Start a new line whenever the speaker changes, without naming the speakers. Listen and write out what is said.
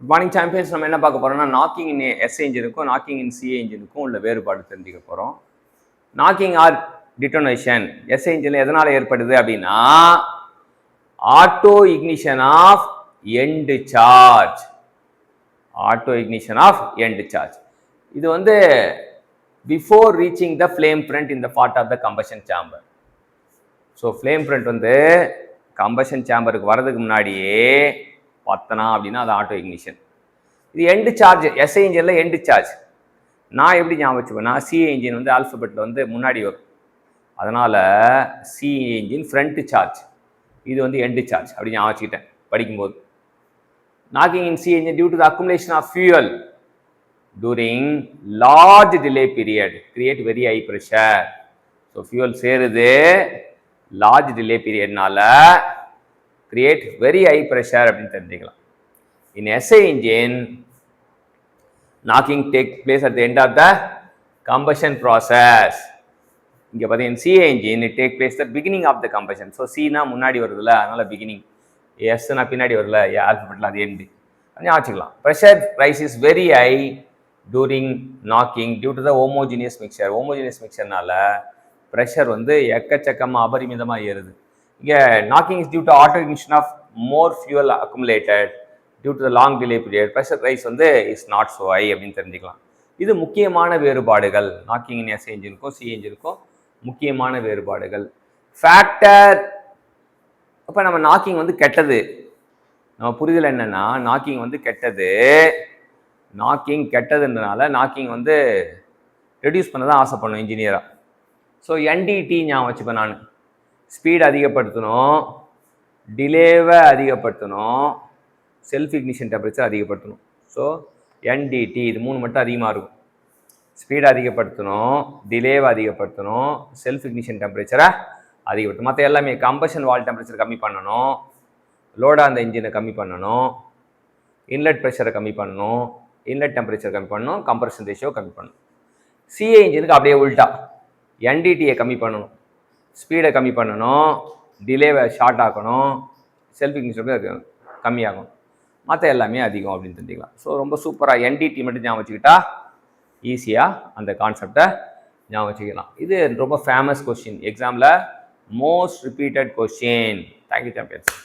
Good morning champions. நம்ம என்ன பார்க்க போகிறோம்னா knocking in S A இன்ஜினுக்கும் knocking in CA இன்ஜினுக்கும் உள்ள வேறுபாடு தெரிஞ்சுக்க போகிறோம். நாக்கிங் ஆர் டிட்டோனேஷன் எஸ்ஏ இன்ஜினில் எதனால் ஏற்படுது அப்படின்னா auto ignition of end charge. Auto ignition of end charge இது வந்து before reaching the flame front in the part of the combustion chamber. So flame front வந்து கம்பஷன் சேம்பருக்கு வர்றதுக்கு முன்னாடியே பார்த்தனா அப்படின்னா அது ஆட்டோ இக்னிஷன். இது எண்டு சார்ஜ். எஸ்ஐ இன்ஜினில் எண்டு சார்ஜ். நான் எப்படி ஞாபகம் வச்சுப்பேன்னா சிஏ இன்ஜின் வந்து ஆல்ஃபபெட்டில் வந்து முன்னாடி வரும், அதனால் சிஏ இன்ஜின் ஃப்ரண்ட் சார்ஜ், இது வந்து எண்டு சார்ஜ் அப்படி ஞாபகம் வச்சுக்கிட்டேன் படிக்கும்போது. Knocking in CI engine due to the accumulation of fuel during large delay period create very high pressure. So fuel சேருது லார்ஜ் டிலே பீரியட்னால create very high pressure அப்படின்னு தெரிஞ்சுக்கலாம். In SI engine, knocking takes place at the end of the combustion process. இங்க பார்த்தீங்கன்னா CA engine it take place the beginning of the combustion. So C னா முன்னாடி வருதுல, அதனால beginning. S னா பின்னாடி வருதுல, ஆல்பபெட்ல அது end. ஞாபகம் வச்சுக்கலாம். Pressure rise is very high during knocking due to the homogeneous mixture. Homogeneous mixtureனால pressure வந்து எக்கச்சக்கமா அபரிமிதமா ஏறுது. இங்கே knocking is due to auto ignition of more fuel accumulated due to the long delay period. Pressure rise வந்து is not so high அப்படின்னு தெரிஞ்சுக்கலாம். இது முக்கியமான வேறுபாடுகள் knocking in SI இன்ஜினுக்கும் சி இன்ஜினுக்கும் முக்கியமான வேறுபாடுகள். ஃபேக்டர். அப்போ நம்ம நாக்கிங் வந்து கெட்டது, நம்ம புரிதல் என்னன்னா நாக்கிங் வந்து கெட்டது. நாக்கிங் கெட்டதுன்றனால நாக்கிங் வந்து ரெடியூஸ் பண்ண தான் ஆசைப்படணும் இன்ஜினியராக. ஸோ என்டிடி ஞாபகம் வச்சுப்பேன் நான். ஸ்பீட் அதிகப்படுத்தணும், டிலேவை அதிகப்படுத்தணும், செல்ஃப் இக்னிஷன் டெம்பரேச்சர் அதிகப்படுத்தணும். ஸோ என்டிடி இது மூணு மட்டும் அதிகமாக இருக்கும். ஸ்பீட் அதிகப்படுத்தணும், டிலேவை அதிகப்படுத்தணும், செல்ஃப் இக்னிஷன் டெம்பரேச்சரை அதிகப்படுத்தணும். மற்ற எல்லாமே கம்பஷன் வால் டெம்பரேச்சர் கம்மி பண்ணணும், லோடாக அந்த இன்ஜினை கம்மி பண்ணணும், இன்லெட் ப்ரெஷரை கம்மி பண்ணணும், இன்லெட் டெம்பரேச்சர் கம்மி பண்ணணும், கம்ப்ரஷன் ரேஷியோ கம்மி பண்ணணும். சிஏ இன்ஜினுக்கு அப்படியே உல்ட்டா, என்டிடியை கம்மி பண்ணணும், ஸ்பீடை கம்மி பண்ணணும், டிலேவை ஷார்ட் ஆக்கணும், செல்ஃப் இக்னிஷன் கம்மியாகணும், மற்ற எல்லாமே அதிகம் அப்படின்னு தெரிஞ்சுக்கலாம். ஸோ ரொம்ப சூப்பராக என்டிடி மட்டும் ஞாபகம் வச்சுக்கிட்டா ஈஸியாக அந்த கான்செப்டை ஞாபகம் வச்சுக்கலாம். இது ரொம்ப ஃபேமஸ் கொஸ்டின், எக்ஸாமில் most repeated question. Thank you champions.